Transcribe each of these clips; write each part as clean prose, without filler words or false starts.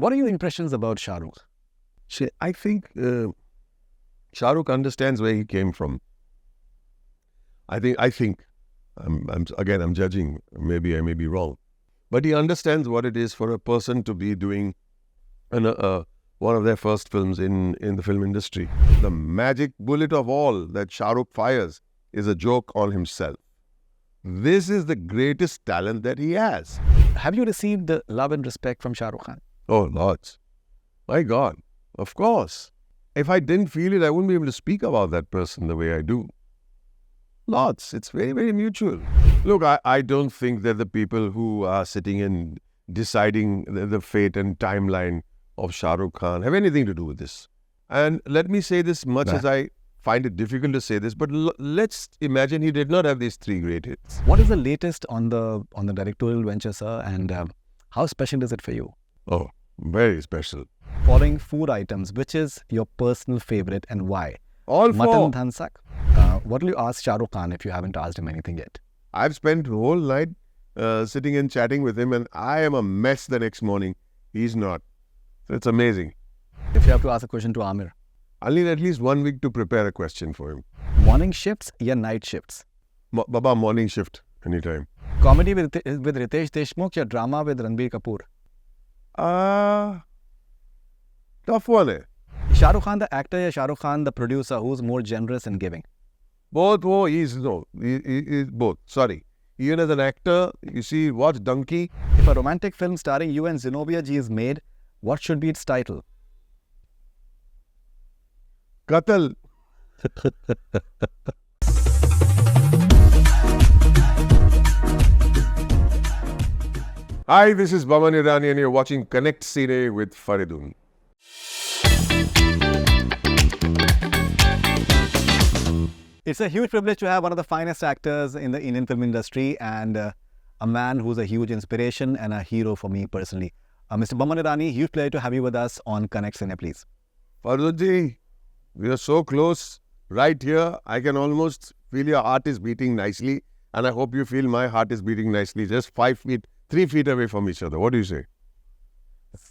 What are your impressions about Shah Rukh? See, I think Shah Rukh understands where he came from. I think I'm judging. Maybe I may be wrong, but he understands what it is for a person to be doing one of their first films in the film industry. The magic bullet of all that Shah Rukh fires is a joke on himself. This is the greatest talent that he has. Have you received the love and respect from Shah Rukh Khan? Oh, lots. My God, of course. If I didn't feel it, I wouldn't be able to speak about that person the way I do. Lots. It's very, very mutual. Look, I don't think that the people who are sitting and deciding the fate and timeline of Shah Rukh Khan have anything to do with this. And let me say this, much as I find it difficult to say this, but let's imagine he did not have these three great hits. What is the latest on the directorial venture, sir, and how special is it for you? Oh, very special. Following food items, which is your personal favorite and why? All four. Mutton dhansak. What will you ask Shah Rukh Khan if you haven't asked him anything yet? I've spent the whole night sitting and chatting with him, and I am a mess the next morning. He's not. So it's amazing. If you have to ask a question to Aamir, I'll need at least 1 week to prepare a question for him. morning shifts or night shifts? Baba, morning shift, anytime. Comedy with Ritesh Deshmukh or drama with Ranbir Kapoor? Tough one, eh? Shah Rukh Khan the actor or Shah Rukh Khan the producer, who's more generous in giving? Both. He's both. Sorry. Even as an actor, you see, watch Dunki. If a romantic film starring you and Zenobia ji is made, what should be its title? Qatal. Hi, this is Boman Irani and you're watching Connect Cine with Faridoon. It's a huge privilege to have one of the finest actors in the Indian film industry and a man who's a huge inspiration and a hero for me personally. Mr. Boman Irani, huge pleasure to have you with us on Connect Cine, please. Faridoon ji, we are so close right here. I can almost feel your heart is beating nicely, and I hope you feel my heart is beating nicely. Just 3 feet away from each other. What do you say?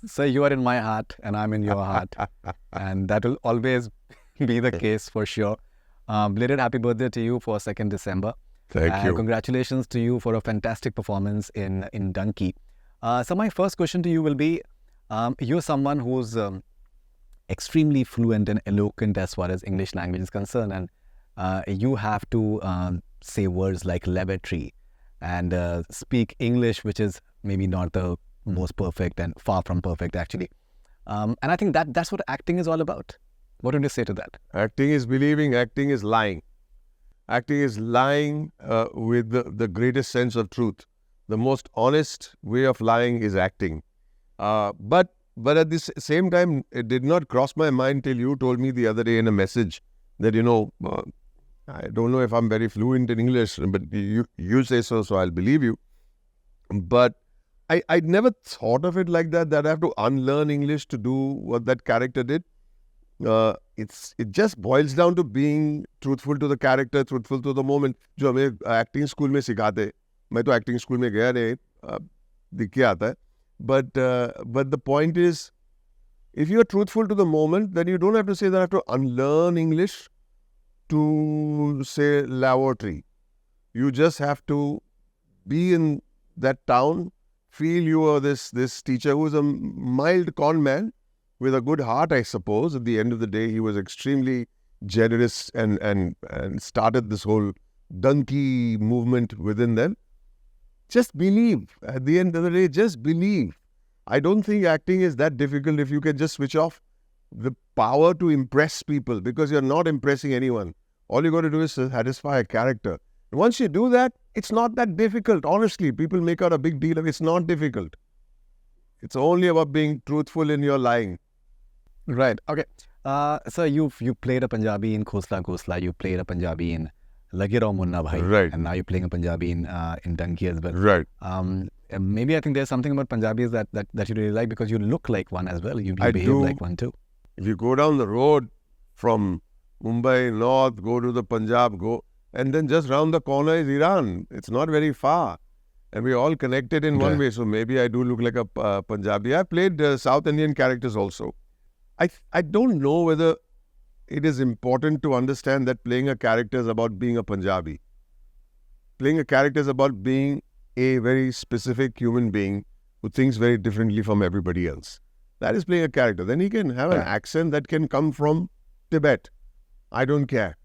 Sir, you are in my heart and I'm in your heart. And that will always be the case for sure. Belated happy birthday to you for 2nd December. Thank you. Congratulations to you for a fantastic performance in Dunki. So my first question to you will be, you're someone who's extremely fluent and eloquent as far as English language is concerned, and you have to say words like lavatory and speak English, which is maybe not the most perfect and far from perfect actually. And I think that's what acting is all about. What would you say to that? Acting is believing, acting is lying. Acting is lying with the greatest sense of truth. The most honest way of lying is acting. But at the same time, it did not cross my mind till you told me the other day in a message that, I don't know if I'm very fluent in English, but you say so I'll believe you. But I'd never thought of it like that I have to unlearn English to do what that character did. It just boils down to being truthful to the character, truthful to the moment. जो हमें acting school में सिखाते, मैं तो acting school में गया नहीं, दिख के आता है. But the point is, if you are truthful to the moment, then you don't have to say that I have to unlearn English to say lavatory. You just have to be in that town, feel you are this teacher who is a mild con man with a good heart, I suppose. At the end of the day, he was extremely generous and started this whole Dunki movement within them. Just believe. At the end of the day, just believe. I don't think acting is that difficult if you can just switch off the power to impress people, because you're not impressing anyone. All you got to do is satisfy a character. And once you do that, it's not that difficult. Honestly, people make out a big deal of it. It's not difficult. It's only about being truthful in your lying. Right. Okay. So you played a Punjabi in Khosla Khosla. You played a Punjabi in Lage Rao Munna Bhai. Right. And now you're playing a Punjabi in Dunki as well. Right. Maybe I think there's something about Punjabis that you really like, because you look like one as well. You behave like one too. If you go down the road from Mumbai North, go to the Punjab, and then just round the corner is Iran. It's not very far. and we're all connected in one way. So maybe I do look like a Punjabi. I played South Indian characters also. I don't know whether it is important to understand that playing a character is about being a Punjabi. Playing a character is about being a very specific human being who thinks very differently from everybody else. That is playing a character. Then he can have an accent that can come from Tibet. I don't care.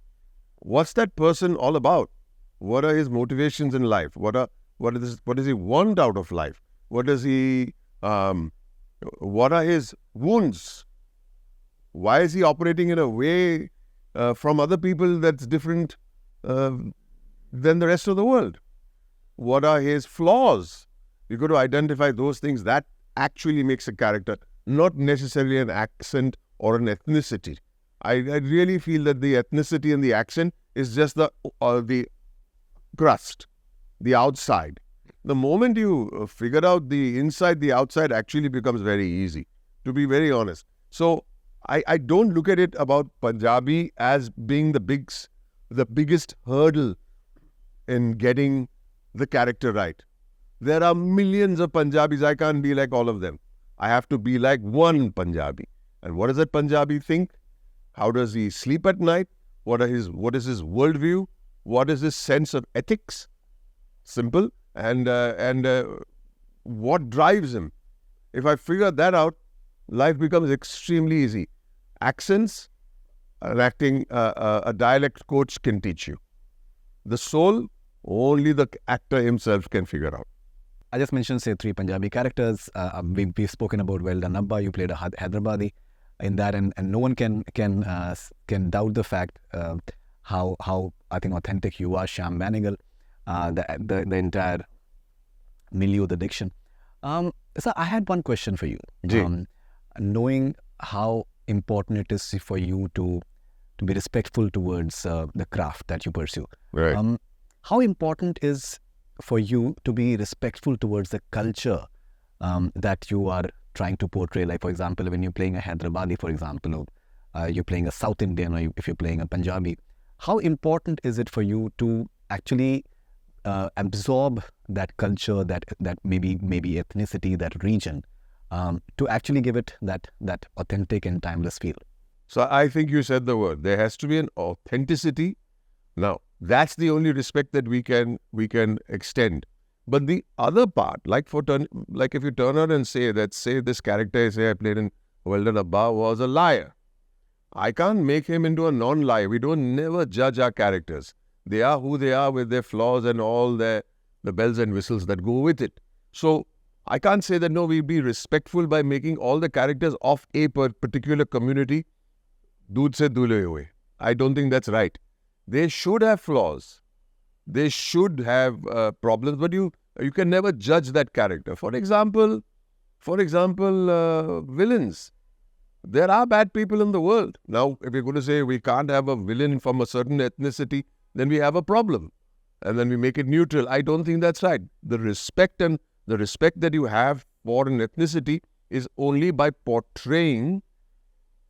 What's that person all about? What are his motivations in life? What does he want out of life? What are his wounds? Why is he operating in a way from other people that's different than the rest of the world? What are his flaws? You've got to identify those things. That actually makes a character, not necessarily an accent or an ethnicity. I really feel that the ethnicity and the accent is just the crust, the outside. The moment you figure out the inside, the outside actually becomes very easy, to be very honest. So I don't look at it about Punjabi as being the biggest hurdle in getting the character right. There are millions of Punjabis. I can't be like all of them. I have to be like one Punjabi. And what does that Punjabi think? How does he sleep at night? What is his worldview? What is his sense of ethics? Simple. And what drives him? If I figure that out, life becomes extremely easy. Accents, an acting, a dialect coach can teach you. The soul, only the actor himself can figure out. I just mentioned, say, 3 Punjabi characters. We've spoken about Well Done Abba. You played a Hyderabadi in that, and no one can doubt the fact how I think authentic you are, Shyam Benegal, the entire milieu, the diction. So I had one question for you. Knowing how important it is for you to be respectful towards the craft that you pursue. Right. How important is for you to be respectful towards the culture that you are trying to portray? Like, for example, when you're playing a Hyderabadi, for example, or you're playing a South Indian, or if you're playing a Punjabi, how important is it for you to actually absorb that culture, that maybe ethnicity, that region, to actually give it that authentic and timeless feel? So I think you said the word. There has to be an authenticity. Now, that's the only respect that we can extend. But the other part, like if you turn around and say this character, say I played in Well Done Abba, was a liar. I can't make him into a non-liar. We don't never judge our characters. They are who they are with their flaws and all the bells and whistles that go with it. So I can't say that, no, we be respectful by making all the characters of a particular community doodh se dhule hue. I don't think that's right. They should have flaws. They should have problems, but you can never judge that character. For example, villains. There are bad people in the world. Now, if you're going to say we can't have a villain from a certain ethnicity, then we have a problem. And then we make it neutral. I don't think that's right. The respect that you have for an ethnicity is only by portraying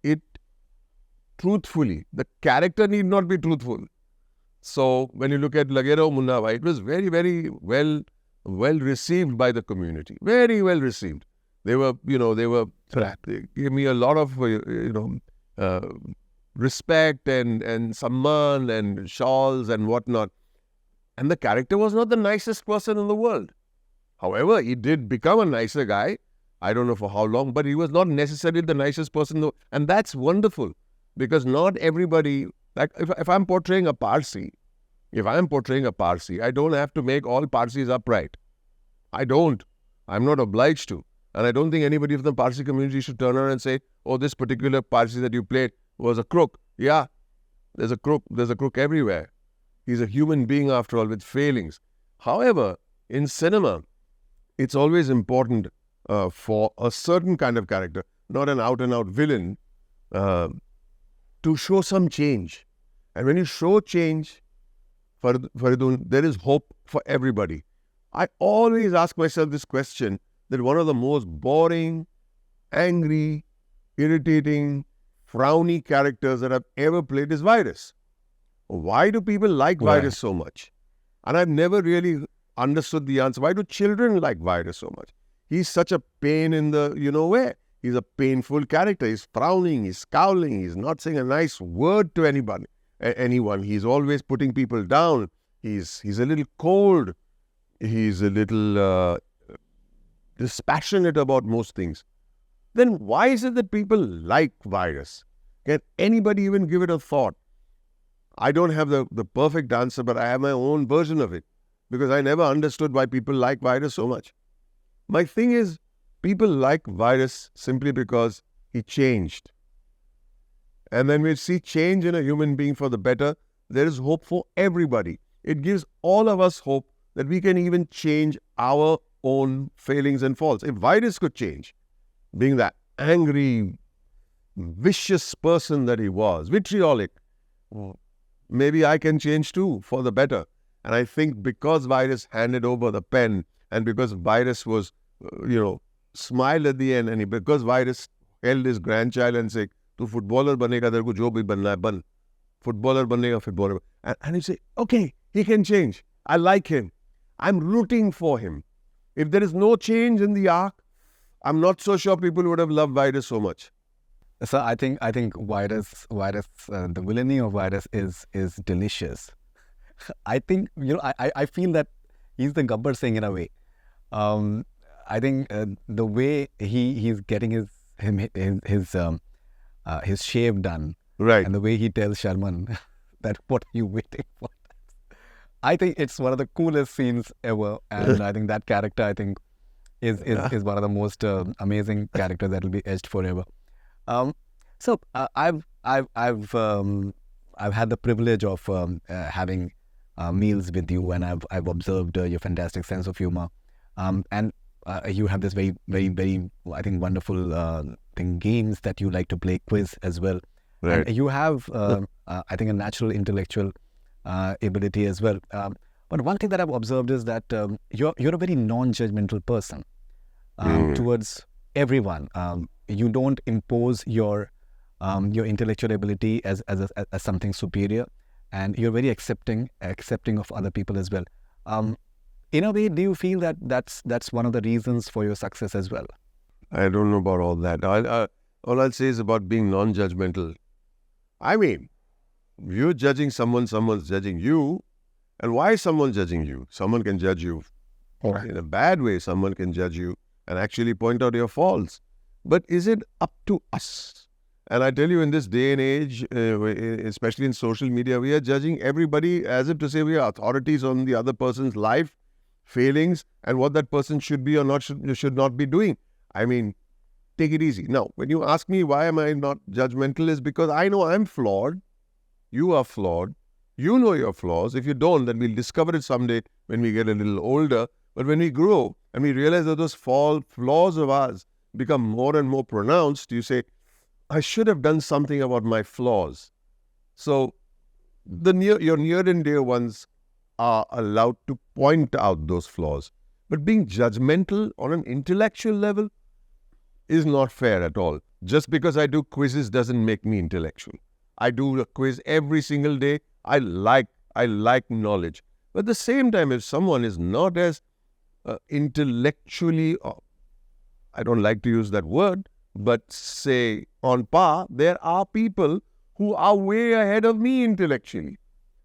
it truthfully. The character need not be truthful. So when you look at Lagera Munnawa, it was very, very well received by the community. Very well received. They gave me a lot of respect and samman and shawls and whatnot. And the character was not the nicest person in the world. However, he did become a nicer guy. I don't know for how long, but he was not necessarily the nicest person in the world. And that's wonderful, because not everybody, like if I'm portraying a Parsi, I don't have to make all Parsis upright. I don't. I'm not obliged to. And I don't think anybody from the Parsi community should turn around and say, oh, this particular Parsi that you played was a crook. Yeah, there's a crook. There's a crook everywhere. He's a human being after all, with failings. However, in cinema, it's always important for a certain kind of character, not an out-and-out villain, to show some change. And when you show change, Faridoon, there is hope for everybody. I always ask myself this question, that one of the most boring, angry, irritating, frowny characters that I've ever played is Virus. Why do people like Virus so much? And I've never really understood the answer. Why do children like virus so much? He's such a pain in the, where. He's a painful character. He's frowning, he's scowling, he's not saying a nice word to anyone. He's always putting people down. He's a little cold. He's a little dispassionate about most things. Then why is it that people like virus? Can anybody even give it a thought? I don't have the perfect answer, but I have my own version of it because I never understood why people like virus so much. My thing is, people like virus simply because he changed. And when we see change in a human being for the better, there is hope for everybody. It gives all of us hope that we can even change our own failings and faults. If virus could change, being that angry, vicious person that he was, vitriolic, maybe I can change too for the better. And I think because virus handed over the pen and because virus was, smiled at the end and because virus held his grandchild and said, "Tu footballer banega, terko jo bhi banna hai, ban. Footballer banega, footballer." And he say, okay, he can change. I like him. I'm rooting for him. If there is no change in the arc, I'm not so sure people would have loved virus so much. So I think virus, the villainy of virus is delicious. I think I feel that he's the Gabbar Singh in a way. I think the way he's getting his shave done, right, and the way he tells Sharman that what are you waiting for? I think it's one of the coolest scenes ever, and I think that character is one of the most amazing characters that will be etched forever. So I've had the privilege of having meals with you, and I've observed your fantastic sense of humor, and you have this very, very, very, I think, wonderful games that you like to play, quiz as well. Right. And you have, I think, a natural intellectual ability as well. But one thing that I've observed is that you're a very non-judgmental person towards everyone. You don't impose your intellectual ability as something superior, and you're very accepting of other people as well. In a way, do you feel that that's one of the reasons for your success as well? I don't know about all that. All I'll say is about being non-judgmental. I mean, you're judging someone, someone's judging you. And why is someone judging you? Someone can judge you in a bad way. Someone can judge you and actually point out your faults. But is it up to us? And I tell you, in this day and age, especially in social media, we are judging everybody as if to say we are authorities on the other person's life, failings, and what that person should be or not should not be doing. I mean, take it easy. Now, when you ask me why am I not judgmental, is because I know I'm flawed. You are flawed. You know your flaws. If you don't, then we'll discover it someday when we get a little older. But when we grow and we realize that those flaws of ours become more and more pronounced, you say, I should have done something about my flaws. So your near and dear ones are allowed to point out those flaws. But being judgmental on an intellectual level is not fair at all. Just because I do quizzes doesn't make me intellectual. I do a quiz every single day. I like knowledge. But at the same time, if someone is not as intellectually, I don't like to use that word, but say on par, there are people who are way ahead of me intellectually.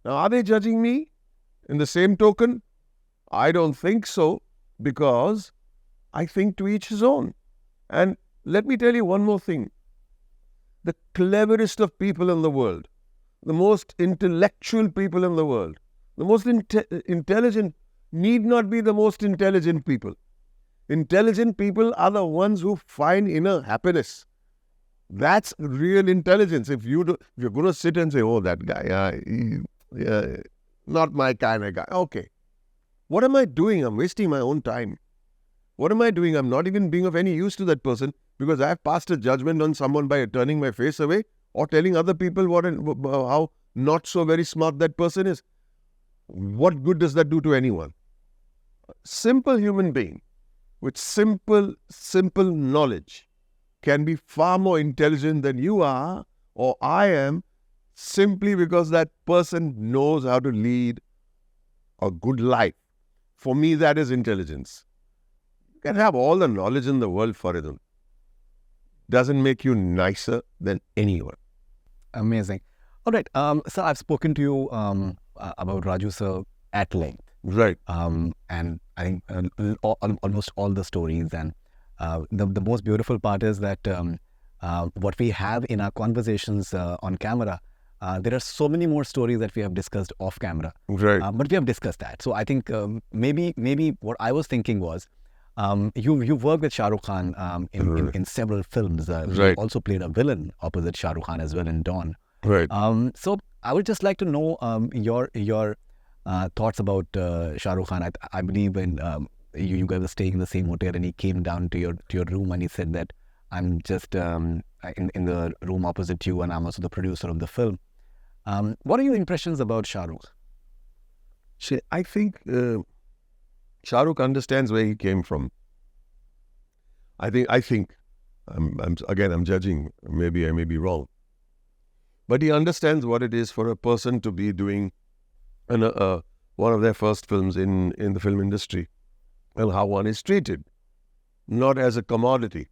Now, are they judging me in the same token? I don't think so, because I think to each his own. And let me tell you one more thing. The cleverest of people in the world, the most intellectual people in the world, the most intelligent need not be the most intelligent people. Intelligent people are the ones who find inner happiness. That's real intelligence. If you're going to sit and say, oh, that guy, not my kind of guy. Okay. What am I doing? I'm wasting my own time. What am I doing? I'm not even being of any use to that person because I've passed a judgment on someone by turning my face away or telling other people how not so very smart that person is. What good does that do to anyone? A simple human being with simple knowledge can be far more intelligent than you are or I am, simply because that person knows how to lead a good life, For me, that is intelligence. You can have all the knowledge in the world, Faridoon. Doesn't make you nicer than anyone. Amazing. All right. So I've spoken to you about Raju sir at length. Right. And I think almost all the stories. And the most beautiful part is that what we have in our conversations on camera, there are so many more stories that we have discussed off camera. Right. But we have discussed that. So I think maybe what I was thinking was, you worked with Shah Rukh Khan in several films. You also played a villain opposite Shah Rukh Khan as well in Dawn. Right. So I would just like to know your thoughts about Shah Rukh Khan. I believe when you guys were staying in the same hotel and he came down to your room and he said that I'm just in the room opposite you and I'm also the producer of the film. What are your impressions about Shah Rukh? See, I think Shah Rukh understands where he came from. I think I'm judging. Maybe I may be wrong, but he understands what it is for a person to be doing one of their first films in the film industry, and how one is treated, not as a commodity,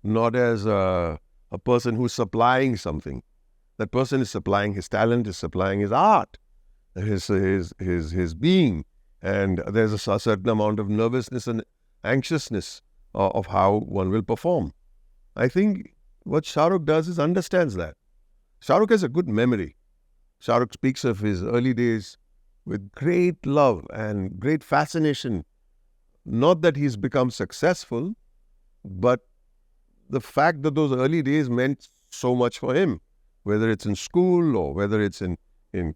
not as a person who's supplying something. That person is supplying his talent, is supplying his art, his being, and there's a certain amount of nervousness and anxiousness of how one will perform. I think what Shah Rukh does is understands that. Shah Rukh has a good memory. Shah Rukh speaks of his early days with great love and great fascination. Not that he's become successful, but the fact that those early days meant so much for him, whether it's in school or whether it's in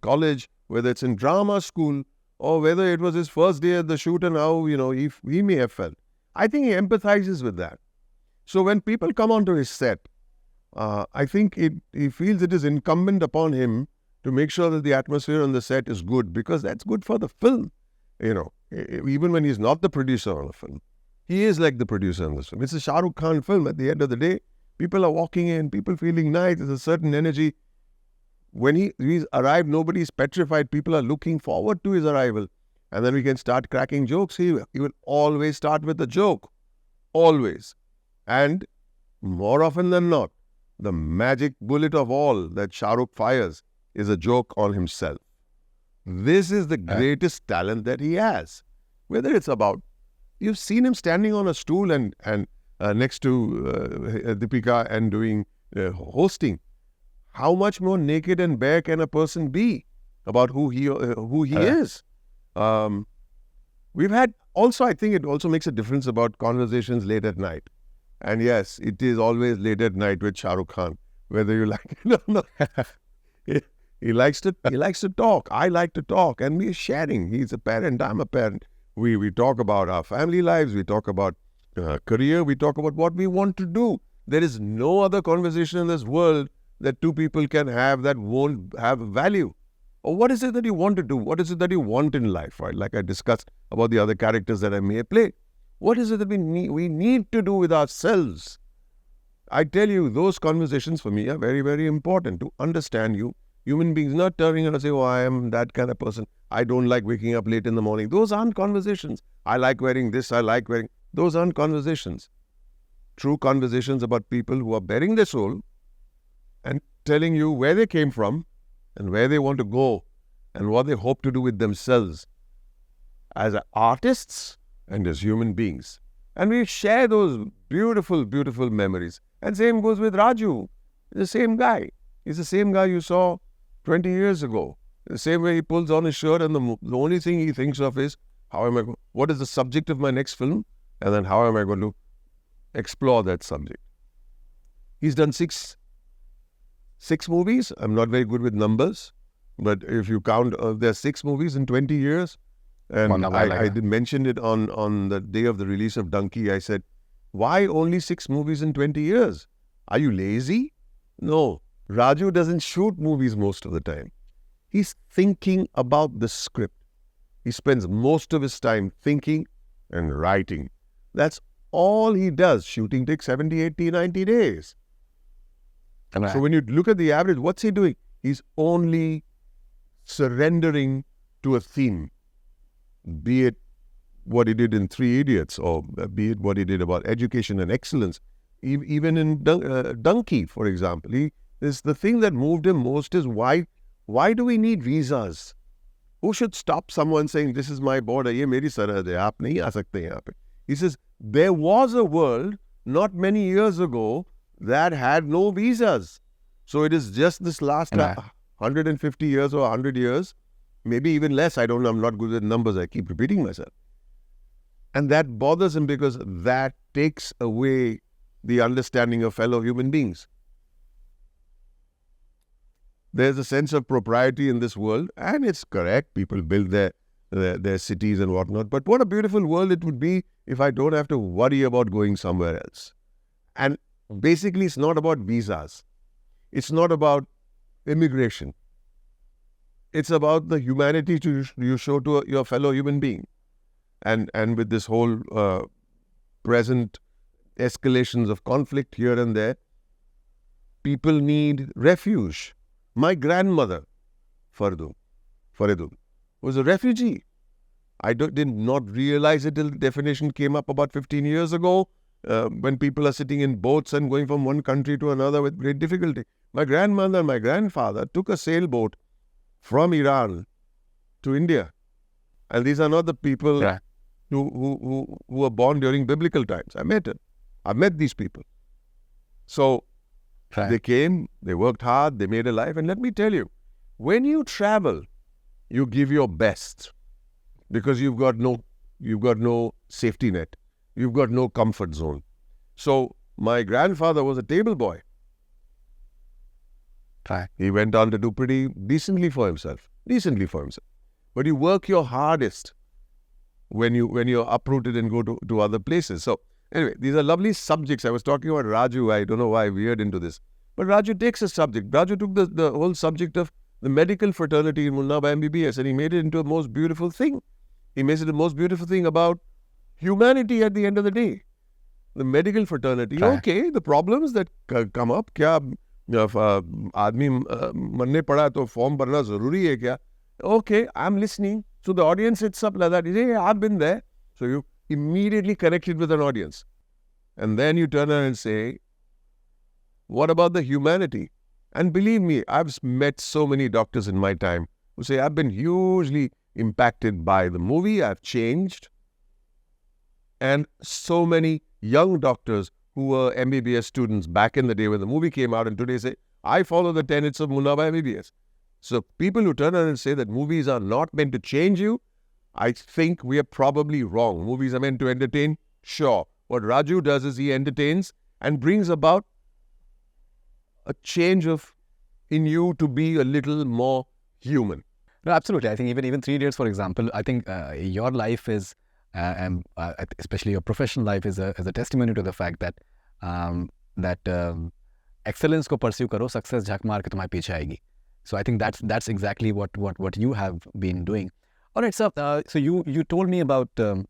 college, whether it's in drama school, or whether it was his first day at the shoot and how, he may have felt. I think he empathizes with that. So when people come onto his set, I think he feels it is incumbent upon him to make sure that the atmosphere on the set is good, because that's good for the film. Even when he's not the producer on the film, he is like the producer on this film. It's a Shah Rukh Khan film. At the end of the day, people are walking in, people feeling nice. There's a certain energy. When he's arrived, nobody's petrified. People are looking forward to his arrival. And then we can start cracking jokes. He will always start with a joke. Always. And more often than not, the magic bullet of all that Shah Rukh fires is a joke on himself. This is the greatest talent that he has. Whether it's about, you've seen him standing on a stool and next to Deepika and doing hosting. How much more naked and bare can a person be about who he is? We've had also, I think it also makes a difference about conversations late at night. And yes, it is always late at night with Shah Rukh Khan, whether you like it or not. He likes to talk. I like to talk, and we're sharing. He's a parent. I'm a parent. We talk about our family lives. We talk about career. We talk about what we want to do. There is no other conversation in this world that two people can have that won't have value. Or what is it that you want to do? What is it that you want in life? Right? Like I discussed about the other characters that I may play. What is it that we need to do with ourselves? I tell you, those conversations for me are very, very important to understand you. Human beings not turning around and say, oh, I am that kind of person. I don't like waking up late in the morning. Those aren't conversations. I like wearing this. I like wearing... Those aren't conversations. True conversations about people who are bearing their soul and telling you where they came from and where they want to go and what they hope to do with themselves as artists and as human beings. And we share those beautiful, beautiful memories. And same goes with Raju. He's the same guy. He's the same guy you saw 20 years ago. The same way he pulls on his shirt and the only thing he thinks of is, what is the subject of my next film? And then how am I going to explore that subject? He's done six movies. I'm not very good with numbers, but if you count, there's 6 movies in 20 years. And I did mention it on the day of the release of Dunki. I said, why only 6 movies in 20 years? Are you lazy? No. Raju doesn't shoot movies most of the time. He's thinking about the script. He spends most of his time thinking and writing. That's all he does. Shooting takes 70, 80, 90 days. Right. So when you look at the average, what's he doing? He's only surrendering to a theme. be it what he did in Three Idiots, or be it what he did about education and excellence, even in Dunki, for example. The thing that moved him most is why do we need visas? Who should stop someone saying, this is my border, ye meri sarhad hai, aap nahi aa sakte yahan pe. He says, there was a world not many years ago that had no visas. So it is just this last 150 years or 100 years, maybe even less, I don't know, I'm not good at numbers, I keep repeating myself. And that bothers him because that takes away the understanding of fellow human beings. There's a sense of propriety in this world, and it's correct. People build their cities and whatnot. But what a beautiful world it would be if I don't have to worry about going somewhere else. And basically, it's not about visas. It's not about immigration. It's about the humanity you show to your fellow human being. And with this whole present escalations of conflict here and there, people need refuge. My grandmother, Faridoon, was a refugee. I did not realize it till the definition came up about 15 years ago, when people are sitting in boats and going from one country to another with great difficulty. My grandmother and my grandfather took a sailboat from Iran to India. And these are not the people who were born during biblical times. I met them. I've met these people. So they came, they worked hard, they made a life. And let me tell you, when you travel, you give your best because you've got no safety net. You've got no comfort zone. So my grandfather was a table boy. He went on to do pretty decently for himself. But you work your hardest when you're uprooted and go to other places. So anyway, these are lovely subjects. I was talking about Raju. I don't know why I veered into this. But Raju takes a subject. Raju took the whole subject of the medical fraternity in Munna by MBBS and he made it into a most beautiful thing. He makes it the most beautiful thing about humanity at the end of the day. The medical fraternity, okay, the problems that come up, kya आदमी मरने पड़ा तो form भरना जरूरी है क्या? Okay, I'm listening. So the audience sits up like that. You say, hey, I've been there. So you immediately connected with an audience. And then you turn around and say, what about the humanity? And believe me, I've met so many doctors in my time who say, I've been hugely impacted by the movie. I've changed. And so many young doctors who were MBBS students back in the day when the movie came out and today say, I follow the tenets of Munna by MBBS. So people who turn around and say that movies are not meant to change you, I think we are probably wrong. Movies are meant to entertain, sure. What Raju does is he entertains and brings about a change in you to be a little more human. No, absolutely. I think even 3 Idiots, for example, I think your life is, especially your professional life, is a testimony to the fact that excellence ko pursue karo, success jhak maar ke tumhare piche aayegi. So I think that's exactly what you have been doing. All right, so you told me about a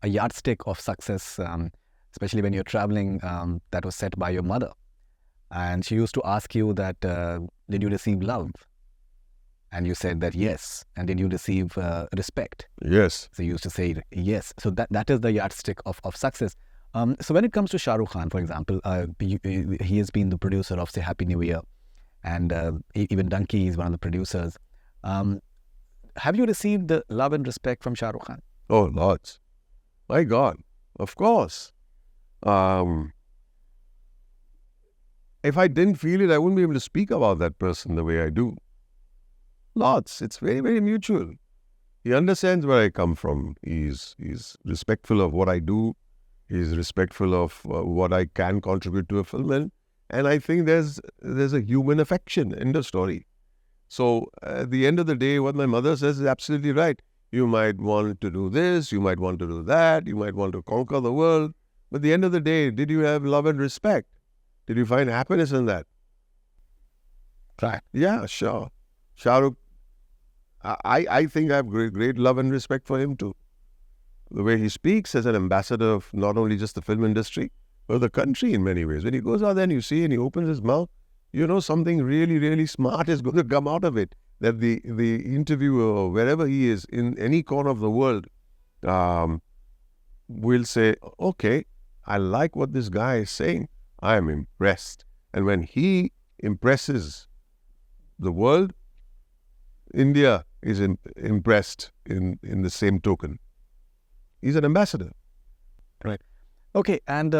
yardstick of success, especially when you're traveling, that was set by your mother, and she used to ask you that, did you receive love? And you said that yes. And did you receive respect? Yes. So you used to say yes. So that is the yardstick of success. So when it comes to Shah Rukh Khan, for example, he has been the producer of, say, Happy New Year. And even Dunki is one of the producers. Have you received the love and respect from Shah Rukh Khan? Oh, lots. My God, of course. If I didn't feel it, I wouldn't be able to speak about that person the way I do. Lots. It's very, very mutual. He understands where I come from. He's respectful of what I do. He's respectful of what I can contribute to a film. And I think there's a human affection in the story. So at the end of the day, what my mother says is absolutely right. You might want to do this, you might want to do that, you might want to conquer the world. But at the end of the day, did you have love and respect? Did you find happiness in that? Right. Yeah, sure. Shah Rukh, I think I have great love and respect for him too. The way he speaks as an ambassador of not only just the film industry, but the country in many ways. When he goes out there and you see and he opens his mouth, you know something really, really smart is going to come out of it. that the interviewer, wherever he is, in any corner of the world, will say, okay, I like what this guy is saying. I am impressed. And when he impresses the world, India is impressed in the same token. He's an ambassador. Right. Okay. And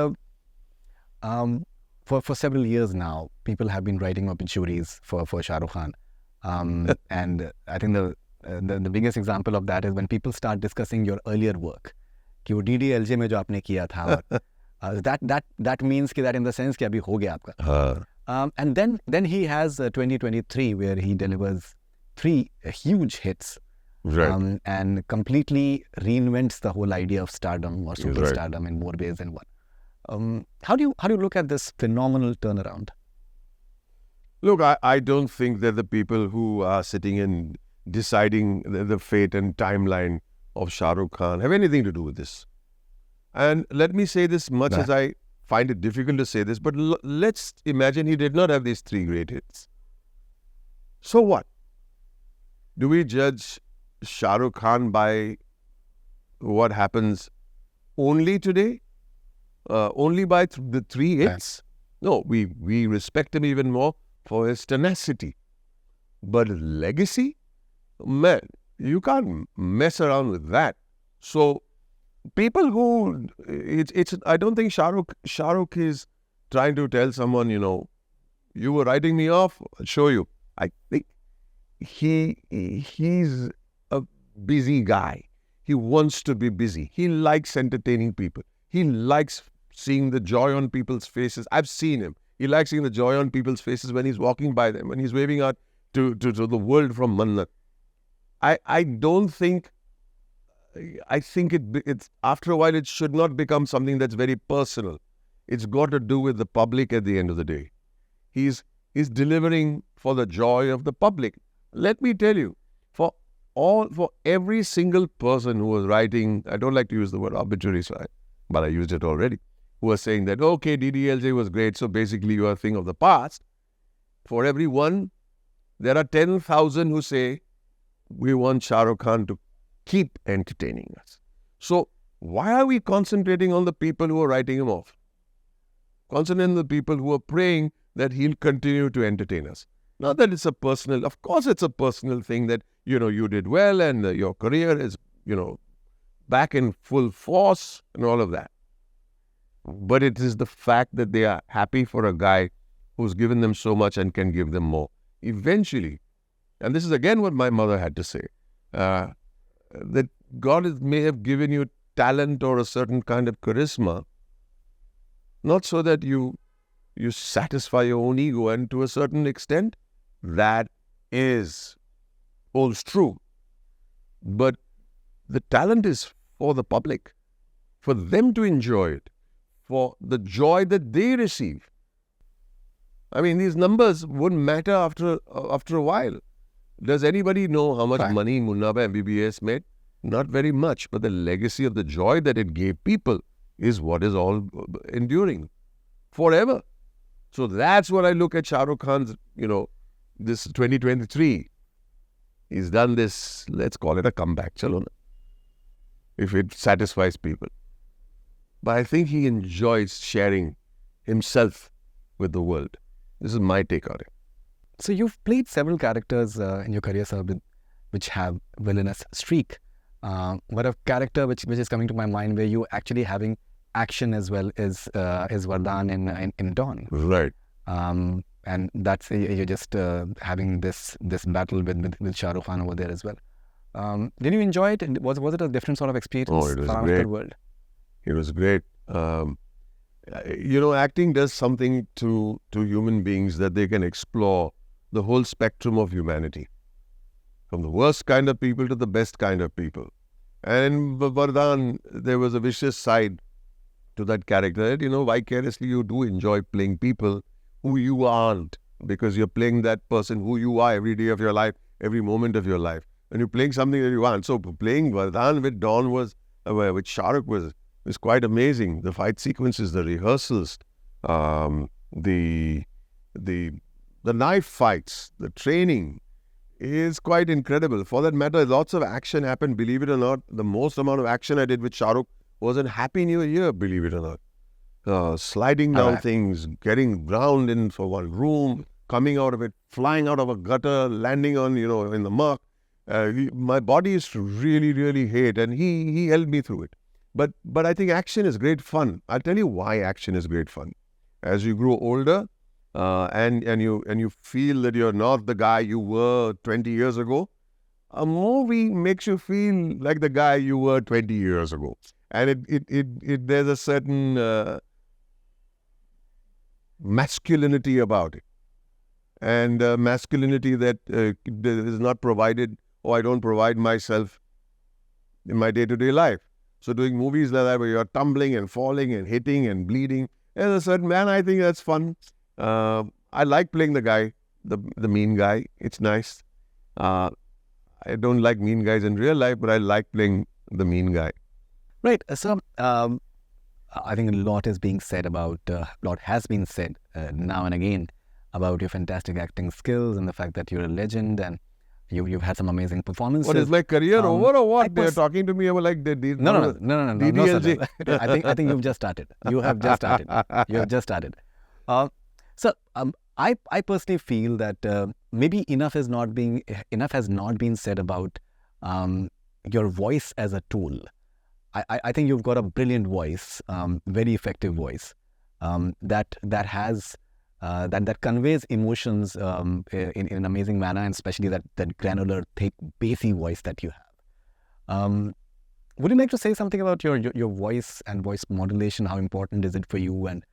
for several years now, people have been writing obituaries for Shah Rukh Khan. And I think the biggest example of that is when people start discussing your earlier work. कि वो DDLJ में जो आपने किया था, that means that in the sense कि अभी हो गया आपका. And then he has 2023 where he delivers 3 huge hits. Right. And completely reinvents the whole idea of stardom or superstardom in more ways than one. How do you look at this phenomenal turnaround? Look, I don't think that the people who are sitting and deciding the fate and timeline of Shah Rukh Khan have anything to do with this. And let me say this, much as I find it difficult to say this, but let's imagine he did not have these 3 great hits. So what? Do we judge Shah Rukh Khan by what happens only today? Only by the 3 hits? No, we respect him even more for his tenacity. But legacy? Man, you can't mess around with that. So people who, I don't think Shah Rukh is trying to tell someone, you were writing me off, I'll show you. I think he's a busy guy. He wants to be busy. He likes entertaining people. He likes seeing the joy on people's faces. I've seen him. He likes seeing the joy on people's faces when he's walking by them, when he's waving out to the world from Mannat. I don't think, I think it's after a while it should not become something that's very personal. It's got to do with the public at the end of the day. He's delivering for the joy of the public. Let me tell you, for every single person who was writing, I don't like to use the word obituary, but I used it already, who was saying that, okay, DDLJ was great, so basically you are a thing of the past. For every one, there are 10,000 who say, we want Shah Rukh Khan to keep entertaining us. So why are we concentrating on the people who are writing him off? Concentrate on the people who are praying that he'll continue to entertain us. Not that it's a personal, of course it's a personal thing that, you did well and your career is, back in full force and all of that. But it is the fact that they are happy for a guy who's given them so much and can give them more. Eventually, and this is again what my mother had to say, that God may have given you talent or a certain kind of charisma, not so that you satisfy your own ego, and to a certain extent, that holds true. But the talent is for the public, for them to enjoy it, for the joy that they receive. I mean, these numbers wouldn't matter after a while. Does anybody know how much money Munnaba MBBS made? Not very much, but the legacy of the joy that it gave people is what is all enduring forever. So that's what I look at Shah Rukh Khan's, this 2023. He's done this, let's call it a comeback, chalo na, if it satisfies people. But I think he enjoys sharing himself with the world. This is my take on it. So you've played several characters in your career, sir, which have villainous streak. But a character which is coming to my mind where you're actually having action as well is Vardhan in Dawn. Right. And that's you're just having this battle with Shah Rukh Khan over there as well. Did you enjoy it? Was it a different sort of experience? Oh, it was great. The world? It was great. Acting does something to human beings that they can explore the whole spectrum of humanity, from the worst kind of people to the best kind of people. And Vardhan, there was a vicious side to that character that, vicariously you do enjoy playing people who you aren't, because you're playing that person who you are every day of your life, every moment of your life. And you're playing something that you aren't. So playing Vardhan with Dawn with Shah Rukh was quite amazing. The fight sequences, the rehearsals, the knife fights, the training. is quite incredible. For that matter, lots of action happened, believe it or not. The most amount of action I did with Shah Rukh was in Happy New Year, believe it or not. Sliding down things, getting ground in for one room, coming out of it, flying out of a gutter, landing on, in the muck. My body used to really, really hate, and he helped me through it. But I think action is great fun. I'll tell you why action is great fun. As you grow older, and you feel that you're not the guy you were 20 years ago, a movie makes you feel like the guy you were 20 years ago. And there's a certain masculinity about it. And masculinity that is not provided, or I don't provide myself in my day-to-day life. So doing movies like that where you're tumbling and falling and hitting and bleeding, there's a certain man, I think that's fun. I like playing the guy, the mean guy. It's nice. I don't like mean guys in real life, but I like playing the mean guy. Right. So I think a lot is being said about, lot has been said now and again about your fantastic acting skills and the fact that you're a legend and you've had some amazing performances. What, is my career over or what? They're talking to me about like the No, DDLJ. No, I think you've just started. You have just started. You have just started. So I personally feel that maybe enough has not been said about your voice as a tool. I think you've got a brilliant voice, very effective voice that conveys emotions in an amazing manner, and especially that granular, thick, bassy voice that you have. Would you like to say something about your voice and voice modulation? How important is it for you, and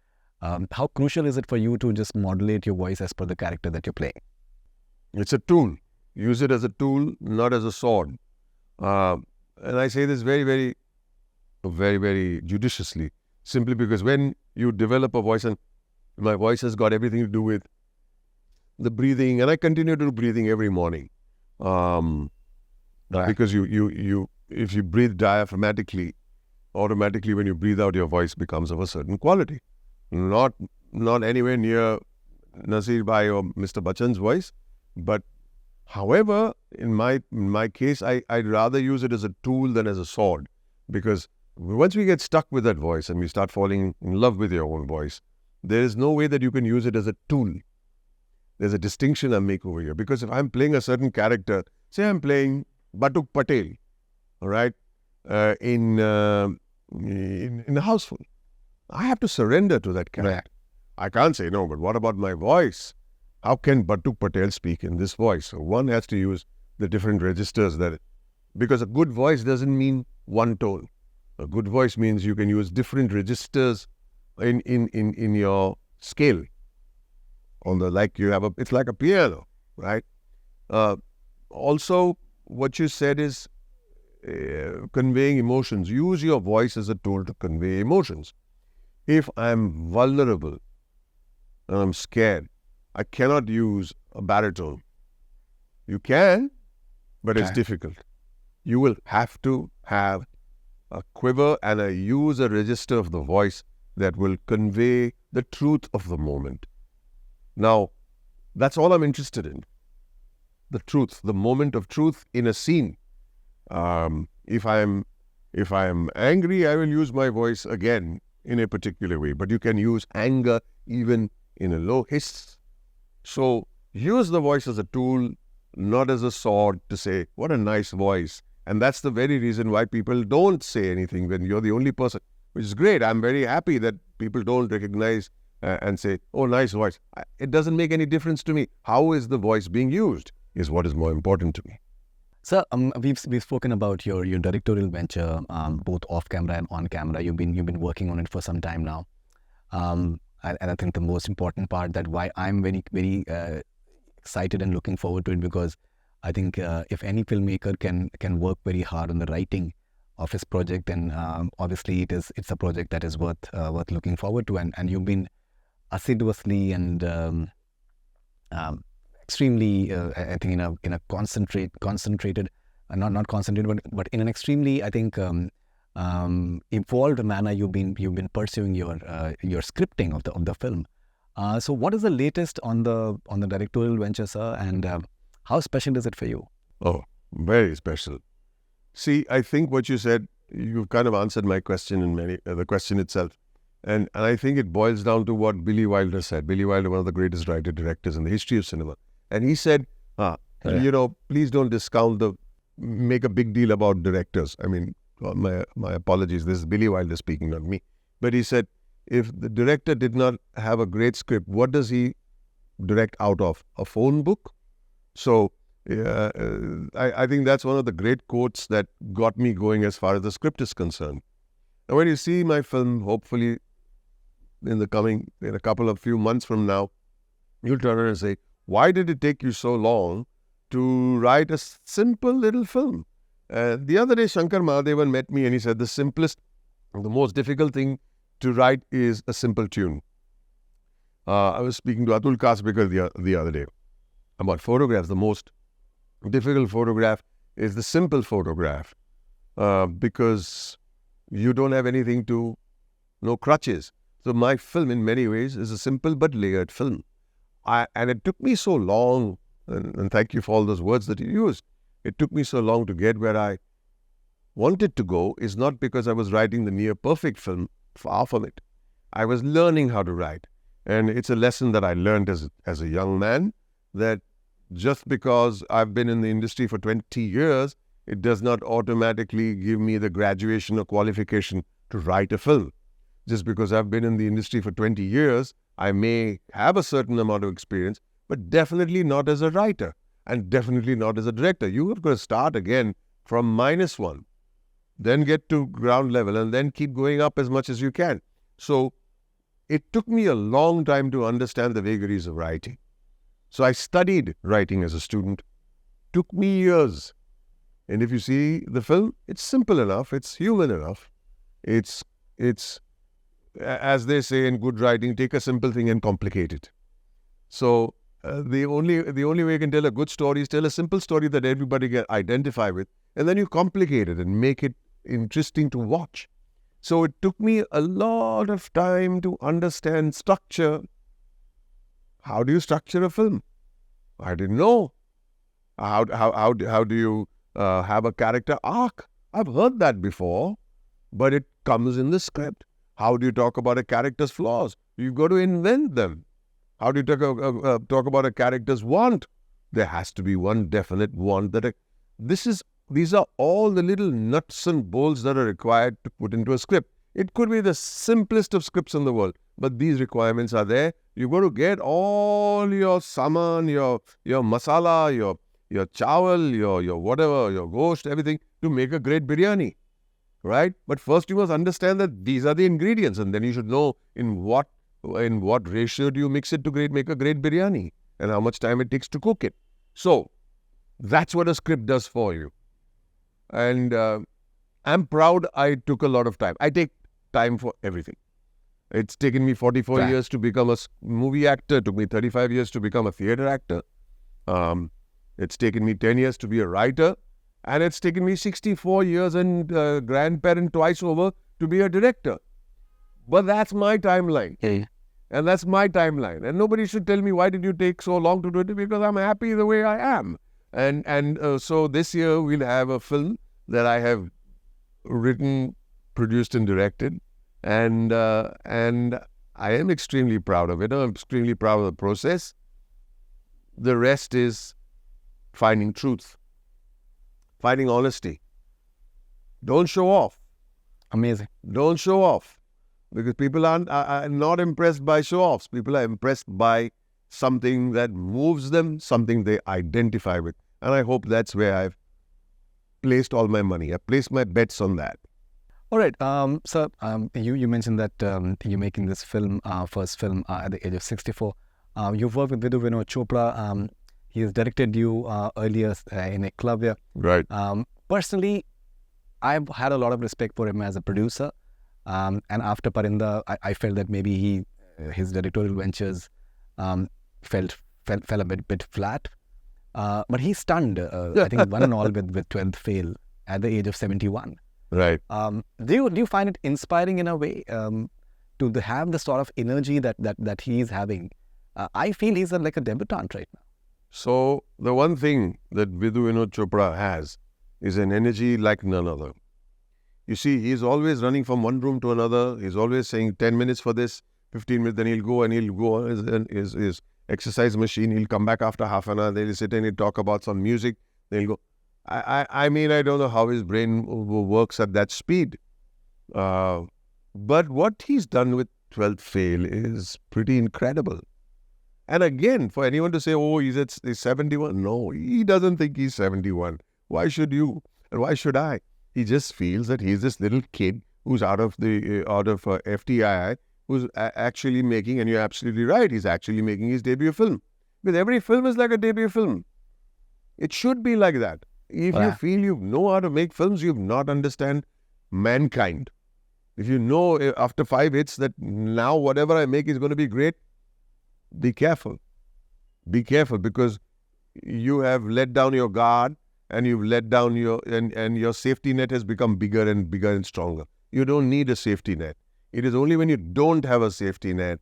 how crucial is it for you to just modulate your voice as per the character that you're playing? It's a tool. Use it as a tool, not as a sword. And I say this very, very, very, very judiciously, simply because when you develop a voice, and my voice has got everything to do with the breathing, and I continue to do breathing every morning. Because if you breathe diaphragmatically, automatically when you breathe out, your voice becomes of a certain quality. Not anywhere near Nasir Bhai or Mr. Bachchan's voice, but however, in my case, I'd rather use it as a tool than as a sword, because once we get stuck with that voice and we start falling in love with your own voice, there is no way that you can use it as a tool. There's a distinction I make over here, because if I'm playing a certain character, say I'm playing Batuk Patel, all right, in a houseful, I have to surrender to that character. Right. I can't say, no, but what about my voice? How can Batuk Patel speak in this voice? So one has to use the different registers because a good voice doesn't mean one tone. A good voice means you can use different registers in your scale. It's like a piano, right? Also, what you said is conveying emotions. Use your voice as a tool to convey emotions. If I'm vulnerable and I'm scared, I cannot use a baritone. You can, but it's difficult. You will have to have a quiver and use a register of the voice that will convey the truth of the moment. Now, that's all I'm interested in. The truth, the moment of truth in a scene. If I'm angry, I will use my voice again in a particular way. But you can use anger even in a low hiss. So use the voice as a tool, not as a sword to say, what a nice voice. And that's the very reason why people don't say anything when you're the only person, which is great. I'm very happy that people don't recognize and say, oh, nice voice. It doesn't make any difference to me. How is the voice being used is what is more important to me. Sir, we've spoken about your directorial venture, both off camera and on camera. You've been working on it for some time now, and I think the most important part that why I'm very very excited and looking forward to it, because I think if any filmmaker can work very hard on the writing of his project, then obviously it's a project that is worth looking forward to, and you've been assiduously and extremely, I think in a concentrated, not concentrated, but in an extremely, I think, evolved manner, you've been pursuing your scripting of the film. So, what is the latest on the directorial venture, sir? And How special is it for you? Oh, very special. See, I think what you said, you've kind of answered my question in the question itself. And I think it boils down to what Billy Wilder said. Billy Wilder, one of the greatest writer-directors in the history of cinema. And he said, please don't make a big deal about directors. I mean, my apologies. This is Billy Wilder speaking, not me. But he said, if the director did not have a great script, what does he direct out of? A phone book? So, I think that's one of the great quotes that got me going as far as the script is concerned. And when you see my film, hopefully in a couple of few months from now, you'll turn around and say, why did it take you so long to write a simple little film? The other day, Shankar Mahadevan met me and he said, the most difficult thing to write is a simple tune. I was speaking to Atul Kasbekar the other day about photographs. The most difficult photograph is the simple photograph because you don't have anything no crutches. So my film in many ways is a simple but layered film. And it took me so long, and thank you for all those words that you used, it took me so long to get where I wanted to go is not because I was writing the near perfect film, far from it. I was learning how to write. And it's a lesson that I learned as a young man, that just because I've been in the industry for 20 years, it does not automatically give me the graduation or qualification to write a film. Just because I've been in the industry for 20 years, I may have a certain amount of experience, but definitely not as a writer and definitely not as a director. You have got to start again from -1, then get to ground level and then keep going up as much as you can. So it took me a long time to understand the vagaries of writing. So I studied writing as a student. Took me years. And if you see the film, it's simple enough. It's human enough. It's as they say in good writing, take a simple thing and complicate it. So the only way you can tell a good story is tell a simple story that everybody can identify with, and then you complicate it and make it interesting to watch. So it took me a lot of time to understand structure. How do you structure a film? I didn't know. How do you have a character arc? I've heard that before, but it comes in the script. How do you talk about a character's flaws? You've got to invent them. How do you talk about a character's want? There has to be one definite want these are all the little nuts and bolts that are required to put into a script. It could be the simplest of scripts in the world, but these requirements are there. You've got to get all your saman, your masala, your chawal, your whatever, your gosht, everything to make a great biryani, right? But first you must understand that these are the ingredients, and then you should know in what ratio do you mix it to make a great biryani and how much time it takes to cook it. So that's what a script does for you. And I'm proud I took a lot of time. I take time for everything. It's taken me 44 years to become a movie actor. It took me 35 years to become a theatre actor. It's taken me 10 years to be a writer. And it's taken me 64 years and grandparent twice over to be a director. But that's my timeline. Yeah. And that's my timeline. And nobody should tell me, why did you take so long to do it? Because I'm happy the way I am. And so this year we'll have a film that I have written, produced and directed. And I am extremely proud of it. I'm extremely proud of the process. The rest is finding truth, finding honesty. Don't show off. Amazing. Don't show off. Because people are not impressed by show-offs. People are impressed by something that moves them, something they identify with. And I hope that's where I've placed all my money. I've placed my bets on that. All right. So you mentioned that you're making this film, first film at the age of 64. You've worked with Vidhu Vinod Chopra. He has directed you earlier in a club here. Right. Personally, I've had a lot of respect for him as a producer. And after Parinda, I felt that maybe his directorial ventures fell a bit flat. But he stunned, I think, one and all with 12th Fail at the age of 71. Right. Do you find it inspiring in a way to have the sort of energy that he's having? I feel he's like a debutant right now. So the one thing that Vidhu Vinod Chopra has is an energy like none other. You see, he's always running from one room to another. He's always saying 10 minutes for this, 15 minutes, then he'll go on his exercise machine. He'll come back after half an hour. They'll sit and he'll talk about some music. They'll go. I mean, I don't know how his brain works at that speed. But what he's done with 12th Fail is pretty incredible. And again, for anyone to say, oh, he's 71. No, he doesn't think he's 71. Why should you? And why should I? He just feels that he's this little kid who's out of FTII, who's actually making, and you're absolutely right, he's actually making his debut film. Because every film is like a debut film. It should be like that. If you feel you know how to make films, you not understand mankind. If you know after 5 hits that now whatever I make is going to be great, be careful. Be careful, because you have let down your guard, and you've let down and your safety net has become bigger and stronger. You don't need a safety net. It is only when you don't have a safety net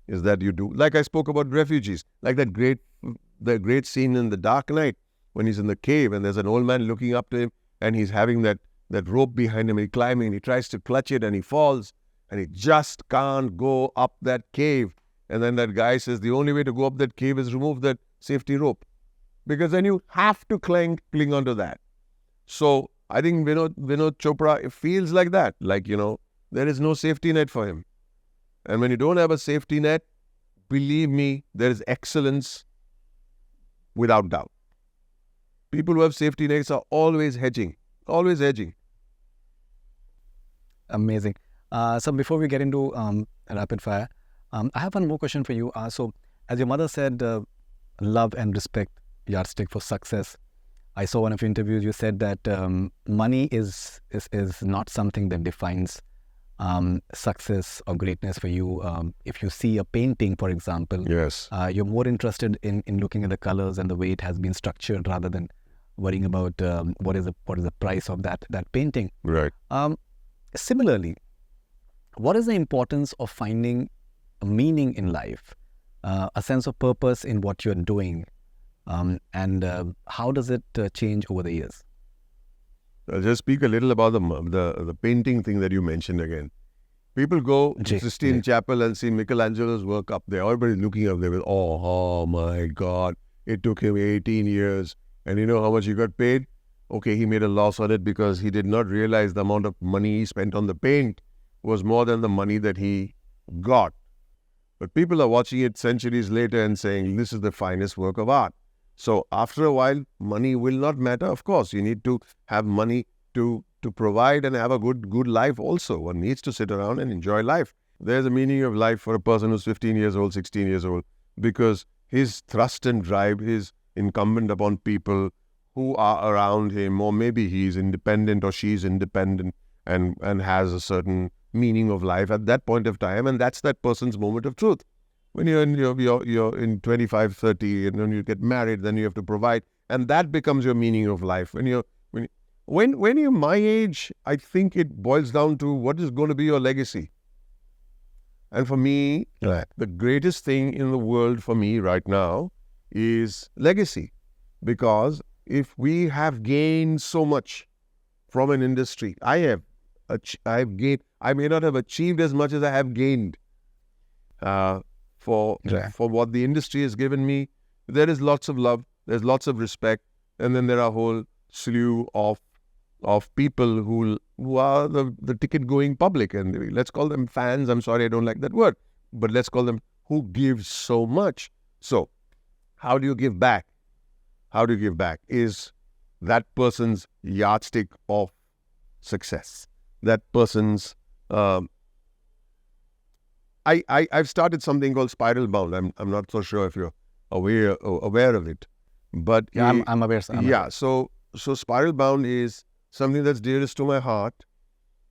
is that you do. Like I spoke about refugees, like the great scene in The Dark Knight when he's in the cave and there's an old man looking up to him and he's having that rope behind him, and he's climbing and he tries to clutch it and he falls and he just can't go up that cave. And then that guy says the only way to go up that cave is remove that safety rope, because then you have to cling onto that. So I think Vinod Chopra, it feels like that. Like, there is no safety net for him. And when you don't have a safety net, believe me, there is excellence without doubt. People who have safety nets are always hedging. Always hedging. Amazing. So before we get into rapid fire, I have one more question for you. So as your mother said, love and respect, yardstick for success. I saw one of your interviews, you said that money is not something that defines success or greatness for you. If you see a painting, for example, yes, you're more interested in looking at the colors and the way it has been structured rather than worrying about what is the price of that painting. Right. Similarly, what is the importance of finding a meaning in life, a sense of purpose in what you're doing? And how does it change over the years? I'll just speak a little about the painting thing that you mentioned again. People go to Sistine Chapel and see Michelangelo's work up there. Everybody's looking up there with, oh my God, it took him 18 years. And you know how much he got paid? Okay, he made a loss on it because he did not realize the amount of money he spent on the paint was more than the money that he got. But people are watching it centuries later and saying, this is the finest work of art. So after a while, money will not matter. Of course, you need to have money to provide and have a good life also. One needs to sit around and enjoy life. There's a meaning of life for a person who's 15 years old, 16 years old, because his thrust and drive is incumbent upon people who are around him, or maybe he's independent or she's independent and has a certain meaning of life at that point of time, and that's that person's moment of truth. When you're in 25, 30, and then you get married, then you have to provide, and that becomes your meaning of life. When you're my age, I think it boils down to what is going to be your legacy. And for me, the greatest thing in the world for me right now is legacy, because if we have gained so much from an industry, I have gained. I may not have achieved as much as I have gained for what the industry has given me. There is lots of love, there's lots of respect, and then there are a whole slew of people who are the ticket-going public, and let's call them fans. I'm sorry, I don't like that word, but let's call them who give so much. So, how do you give back? How do you give back is that person's yardstick of success. That person's I've started something called Spiral Bound. I'm not so sure if you're aware of it, but I'm aware. So Spiral Bound is something that's dearest to my heart,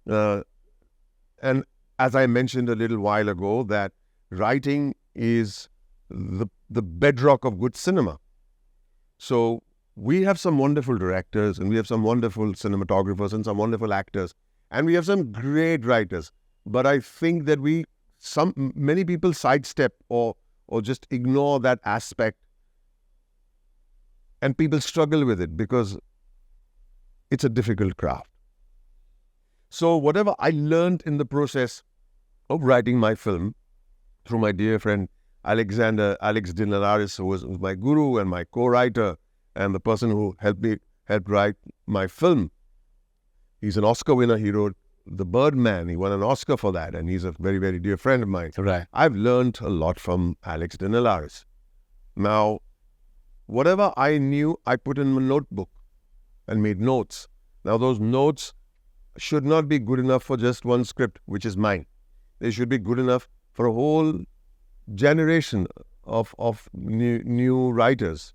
and as I mentioned a little while ago, that writing is the bedrock of good cinema. So we have some wonderful directors, and we have some wonderful cinematographers, and some wonderful actors, and we have some great writers. But I think that many people sidestep or just ignore that aspect And people struggle with it because it's a difficult craft. So whatever I learned in the process of writing my film through my dear friend Alex Dinelaris, who was my guru and my co-writer and the person who helped write my film. He's an Oscar winner. He wrote The Birdman. He won an Oscar for that, and he's a very, very dear friend of mine. Right. I've learned a lot from Alex Dinelaris. Now, whatever I knew, I put in my notebook and made notes. Now, those notes should not be good enough for just one script, which is mine. They should be good enough for a whole generation of new writers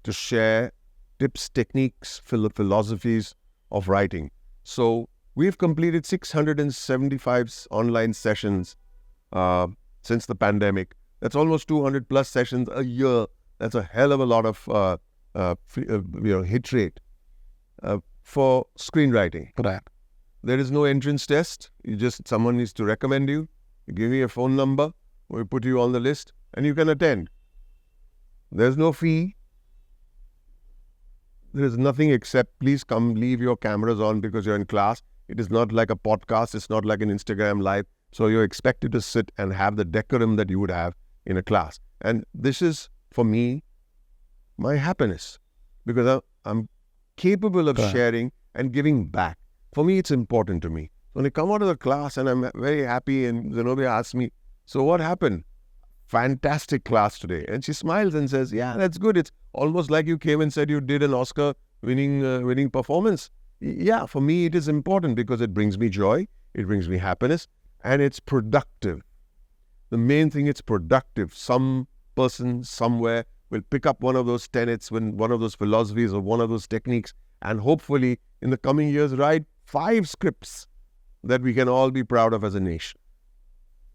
to share tips, techniques, philosophies of writing. So we've completed 675 online sessions since the pandemic. That's almost 200 plus sessions a year. That's a hell of a lot of hit rate for screenwriting. Right. There is no entrance test. Someone needs to recommend you. You give me a phone number. We put you on the list and you can attend. There's no fee. There is nothing except please come, leave your cameras on because you're in class. It is not like a podcast. It's not like an Instagram live. So you're expected to sit and have the decorum that you would have in a class. And this is, for me, my happiness because I'm capable of sharing and giving back. For me, it's important to me. When I come out of the class and I'm very happy and nobody asks me, so what happened? Fantastic class today. And she smiles and says, yeah, that's good. It's almost like you came and said you did an Oscar winning performance. Yeah, for me, it is important because it brings me joy. It brings me happiness and it's productive. The main thing, it's productive. Some person somewhere will pick up one of those tenets, one of those philosophies or one of those techniques and hopefully in the coming years write 5 scripts that we can all be proud of as a nation.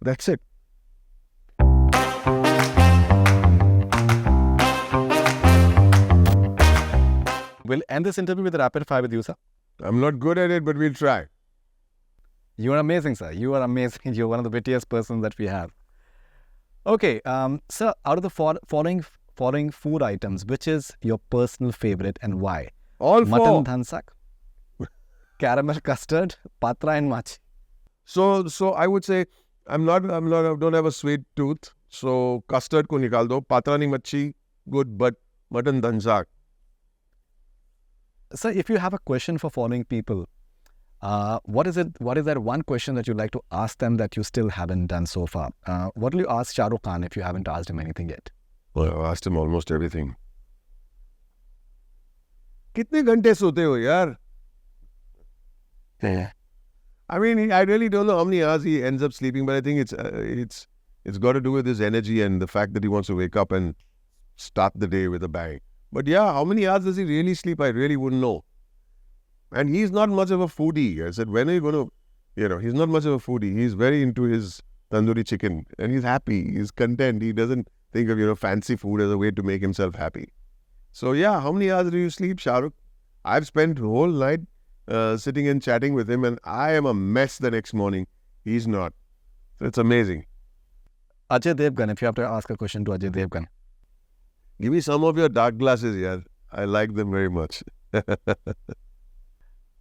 That's it. We'll end this interview with a rapid fire with you, sir. I'm not good at it, but we'll try. You are amazing, sir. You are amazing. You're one of the wittiest persons that we have. Okay, sir, out of the following food items, which is your personal favorite and why? All 4. Mutton dhansak, caramel custard, patra and machi. So I would say I don't have a sweet tooth. So custard ko nikal do, patra ni machi, good, but mutton dhansak. Sir, if you have a question for following people, what is that one question that you'd like to ask them that you still haven't done so far? What will you ask Shah Rukh Khan if you haven't asked him anything yet? Well, I've asked him almost everything. कितने घंटे सोते हो यार? Yeah. I mean, I really don't know how many hours he ends up sleeping, but I think it's got to do with his energy and the fact that he wants to wake up and start the day with a bang. But yeah, how many hours does he really sleep? I really wouldn't know. And he's not much of a foodie. I said, when are you going to, he's not much of a foodie. He's very into his tandoori chicken and he's happy. He's content. He doesn't think of, fancy food as a way to make himself happy. So yeah, how many hours do you sleep, Shah Rukh? I've spent the whole night sitting and chatting with him and I am a mess the next morning. He's not. So it's amazing. Ajay Devgn, if you have to ask a question to Ajay Devgn. Give me some of your dark glasses, yeah. I like them very much.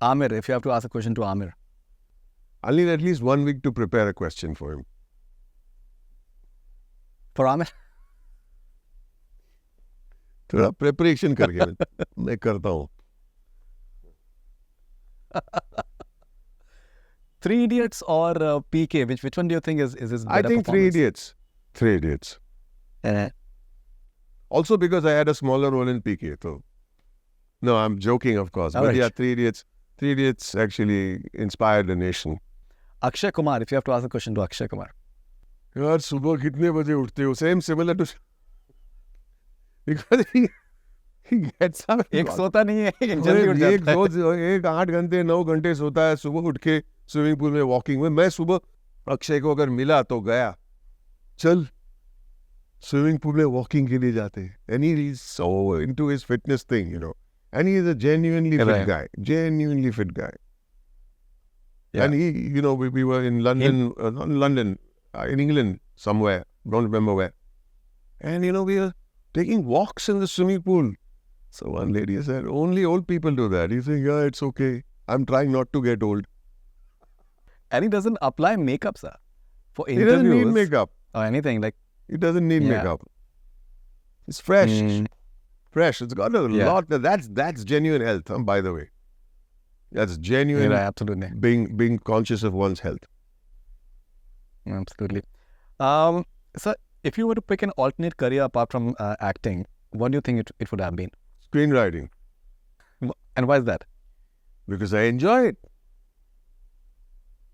Aamir, if you have to ask a question to Aamir. I'll need at least 1 week to prepare a question for him. For Aamir? थोड़ा preparation करके मैं करता हूँ. 3 Idiots or PK? Which one do you think is his better I think 3 Idiots. 3 Idiots. Also because I had a smaller role in PK. So. No, I'm joking, of course. But yeah, 3 Idiots. 3 Idiots actually inspired the nation. Akshay Kumar, if you have to ask a question to Akshay Kumar. यार सुबह कितने बजे उठते हो? Same, similar to... Because he gets up... एक सोता नहीं है, जल्दी उठ जाता है. एक 8 घंटे 9 घंटे सोता है, सुबह उठ के स्विमिंग पूल में वॉकिंग में. मैं सुबह अक्षय को अगर मिला तो गया, चल स्विमिंग पूल में वॉकिंग के लिए जाते हैं. And he is so into his fitness thing, And he is a genuinely fit guy. Genuinely fit guy. Yeah. And he, we were in London, not in London, in England somewhere, don't remember where. And, we were taking walks in the swimming pool, So one lady said, only old people do that. You think, yeah, it's okay. I'm trying not to get old. And he doesn't apply makeup, sir, for He doesn't need interviews makeup. or anything. Like, He doesn't need Yeah. makeup. It's fresh. mm, Fresh. It's got a Yeah. lot. That's genuine health, by the way. That's genuine yeah, absolutely. being conscious of one's health. Absolutely. So, if you were to pick an alternate career apart from acting, what do you think it would have been? Screenwriting. And why is that? Because I enjoy it.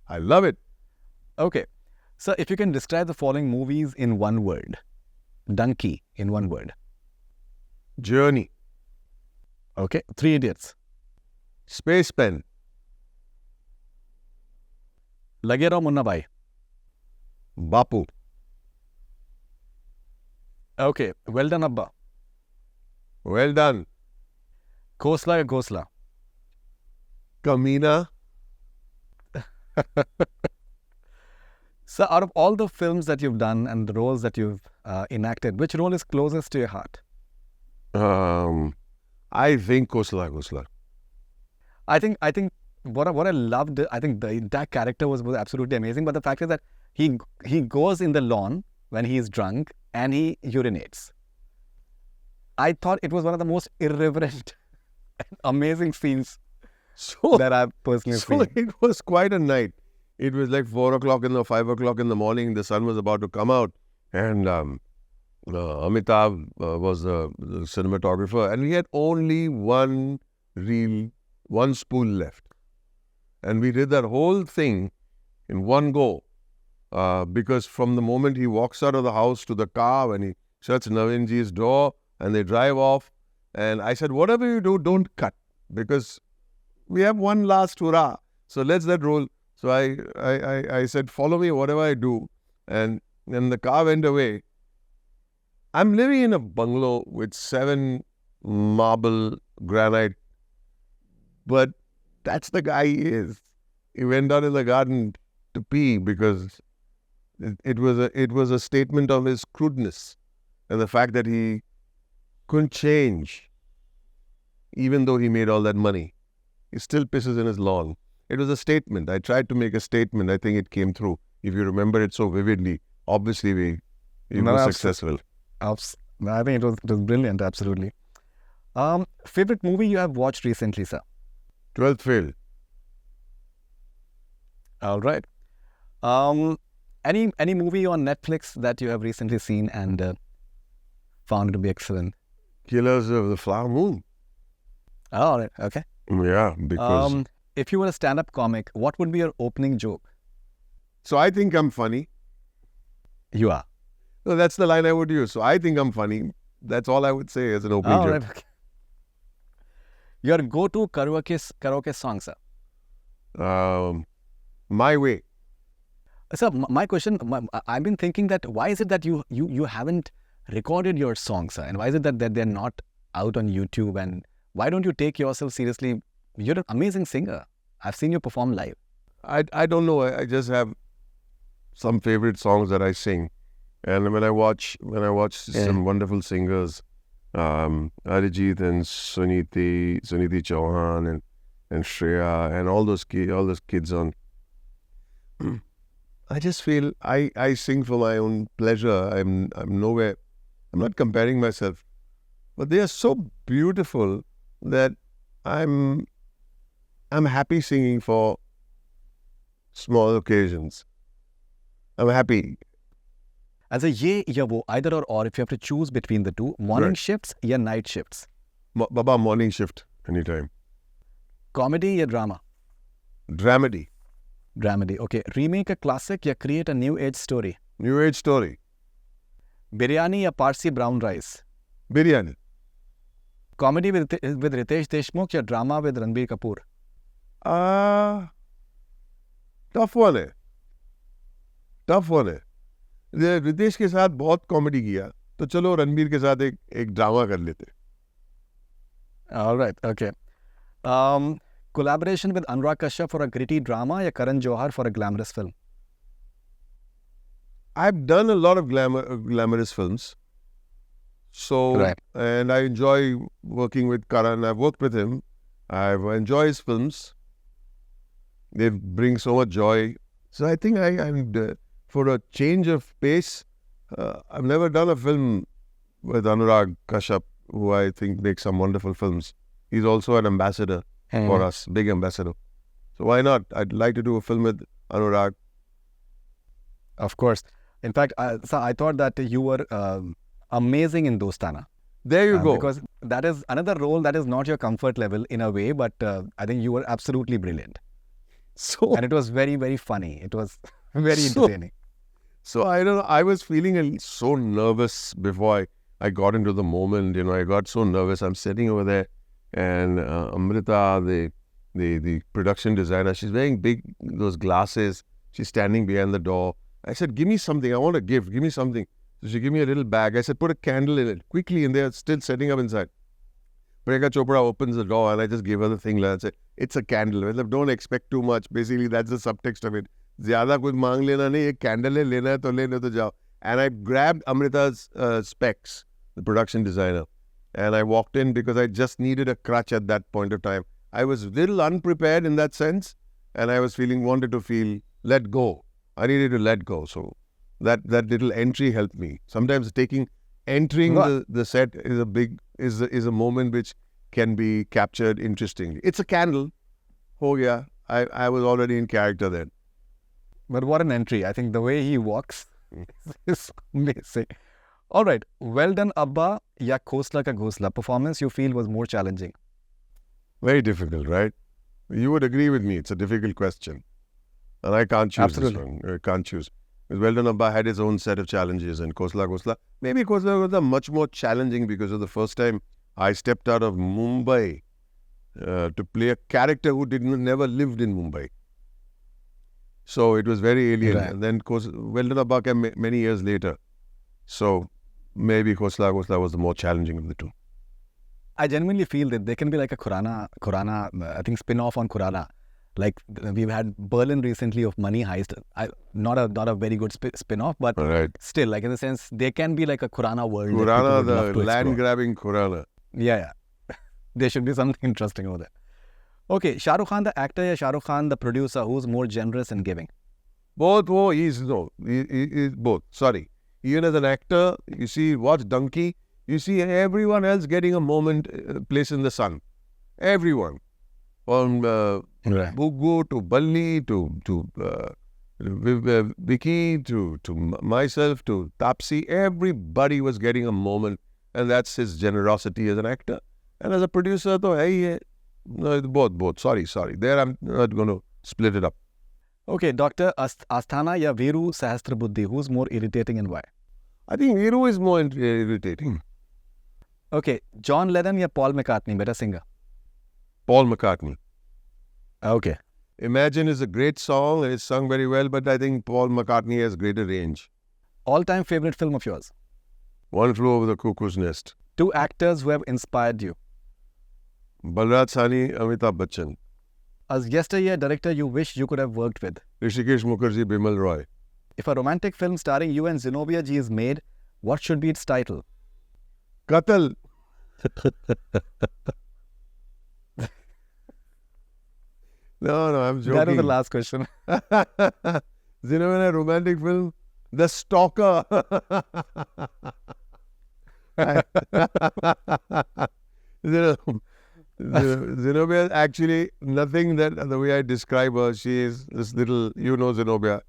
I love it. Okay. So, if you can describe the following movies in one word. Dunki in one word. Journey. Okay. Three Idiots. Space Pen. Lage Raho Munna Bhai. Bapu. Okay. Well done, Abba. Well done. Khosla ya Ghosla. Kamina. So, out of all the films that you've done and the roles that you've enacted, which role is closest to your heart? I think Kosla. I think what I loved, I think that character was absolutely amazing. But the fact is that he goes in the lawn when he is drunk and he urinates. I thought it was one of the most irreverent, amazing scenes So, that I've personally so seen. it was quite a night. It was like 4 o'clock 5 o'clock in the morning. The sun was about to come out. And Amitabh was the cinematographer. And we had only one reel, one spool left. And we did that whole thing in one go. Because from the moment he walks out of the house to the car, when he shuts Navinji's door and they drive off. And I said, whatever you do, don't cut. Because we have one last hurrah. So let's that roll. So I said, follow me, whatever I do. And then the car went away. I'm living in a bungalow with 7 marble granite. But that's the guy he is. He went down in the garden to pee because it was a statement of his crudeness and the fact that he couldn't change even though he made all that money. He still pisses in his lawn. It was a statement. I tried to make a statement. I think it came through. If you remember it so vividly, obviously it was successful. I think it was brilliant, absolutely. Favorite movie you have watched recently, sir? 12th fail. All right. Any movie on Netflix that you have recently seen and found it to be excellent? Killers of the Flower Moon. Oh, all right. Okay. Yeah, because... if you were a stand-up comic, what would be your opening joke? So I think I'm funny. You are. No, that's the line I would use. So I think I'm funny. That's all I would say as an opening All joke. right. Okay. Your go-to karaoke song, sir? My Way. Sir, my question, I've been thinking that why is it that you haven't recorded your songs, sir? And why is it that they're not out on YouTube? And why don't you take yourself seriously? You're an amazing singer. I've seen you perform live. I don't know. I just have some favorite songs that I sing. And when I watch some wonderful singers, Arijit and Suniti Chauhan and Shreya and all those kids on. I just feel I sing for my own pleasure. I'm nowhere. I'm not comparing myself, but they are so beautiful that I'm happy singing for small occasions. I'm happy. As a ye ya wo, either or, if you have to choose between the two, morning Right. shifts ya night shifts, Baba, morning shift anytime. comedy ya drama, Dramedy. dramedy. Okay, remake a classic ya create a new age story, New age story. biryani ya Parsi brown rice, Biryani. comedy with Ritesh Deshmukh ya drama with Ranbir Kapoor. Tough one है. Tough one है. रितेश के साथ बहुत comedy किया, तो चलो रणबीर के साथ एक ड्रामा कर लेते. All right, okay. Collaboration with Anurag Kashyap for a gritty drama ya Karan Johar for a glamorous film? I've done a lot of glamorous films. So, Right. and I enjoy working with Karan. I've worked with him. I enjoy his films. They bring so much joy. So I think for a change of pace, I've never done a film with Anurag Kashyap, who I think makes some wonderful films. He's also an ambassador for us, big ambassador. So why not? I'd like to do a film with Anurag. Of course. In fact, so I thought that you were amazing in Dostana. There you go. Because that is another role that is not your comfort level in a way, but I think you were absolutely brilliant. And it was very, very funny. It was very entertaining. So I don't know, I was feeling so nervous before I got into the moment. I got so nervous. I'm sitting over there, and Amrita, the production designer, she's wearing those glasses. She's standing behind the door. I said, give me something. I want a gift. Give me something. So she gave me a little bag. I said, put a candle in it quickly, and they're still setting up inside. Priyanka Chopra opens the door, and I just gave her the thing. I said, it's a candle. Don't expect too much. Basically, that's the subtext of it. Zyada kuch maang lena nahi, ek candle hai, lena hai to lene to jao. And I grabbed Amrita's specs, the production designer, and I walked in because I just needed a crutch at that point of time. I was a little unprepared in that sense, and I wanted to feel let go. I needed to let go. So that little entry helped me. Sometimes entering the set is a moment which can be captured interestingly. It's a candle. Oh yeah, I was already in character then. But what an entry. I think the way he walks is amazing. All right. Well done, Abba ya Khosla ka Ghosla performance you feel was more challenging? Very difficult, right? You would agree with me. It's a difficult question. And I can't choose this one. I can't choose. Because Well Done Abba had his own set of challenges, and Khosla. Maybe Khosla was much more challenging because of the first time I stepped out of Mumbai to play a character who never lived in Mumbai. So it was very alien. Right. And then Well Done Abba came many years later. So maybe Khosla was the more challenging of the two. I genuinely feel that there can be like a Khurana, I think spin-off on Khurana. Like we've had Berlin recently of Money Heist. Not a very good spin-off, but still, like in the sense, there can be like a Khurana world. Khurana, the land-grabbing Khurana. Yeah. There should be something interesting over there. Okay, Shah Rukh Khan the actor or Shah Rukh Khan the producer, who's more generous and giving? Both. He's both. Sorry. Even as an actor, you see, watch Dunki, you see everyone else getting a moment, place in the sun. Everyone. From Bugu to Balli to Vicky to myself to Tapsi, everybody was getting a moment, and that's his generosity as an actor. And as a producer, both. Sorry. There I'm not going to split it up. Okay, Dr. Asthana ya Veeru Sahasrabuddhi, who's more irritating and why? I think Veeru is more irritating. Okay, John Lennon ya Paul McCartney, better singer? Paul McCartney. Okay. Imagine is a great song and it's sung very well, but I think Paul McCartney has greater range. All-time favorite film of yours? One Flew Over the Cuckoo's Nest. 2 actors who have inspired you? Balraj Sahni, Amitabh Bachchan. As yesteryear director you wish you could have worked with? Rishikesh Mukherjee, Bimal Roy. If a romantic film starring you and Zenobia ji is made, what should be its title? Qatal. No, I'm joking. That was the last question. Zenobia, romantic film, The Stalker. Zenobia is actually nothing that the way I describe her. She is this little, Zenobia.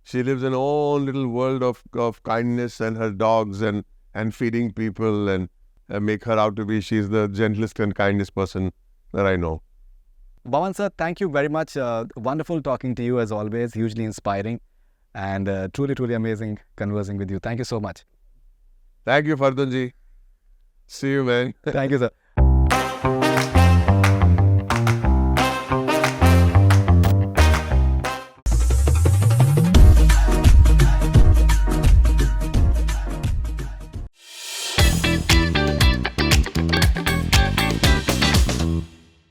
She lives in her own little world of kindness and her dogs and feeding people and make her out to be she's the gentlest and kindest person that I know. Boman sir, thank you very much. Wonderful talking to you as always. Hugely inspiring and truly, truly amazing conversing with you. Thank you so much. Thank you, Faridoon ji. See you, man. Thank you, sir.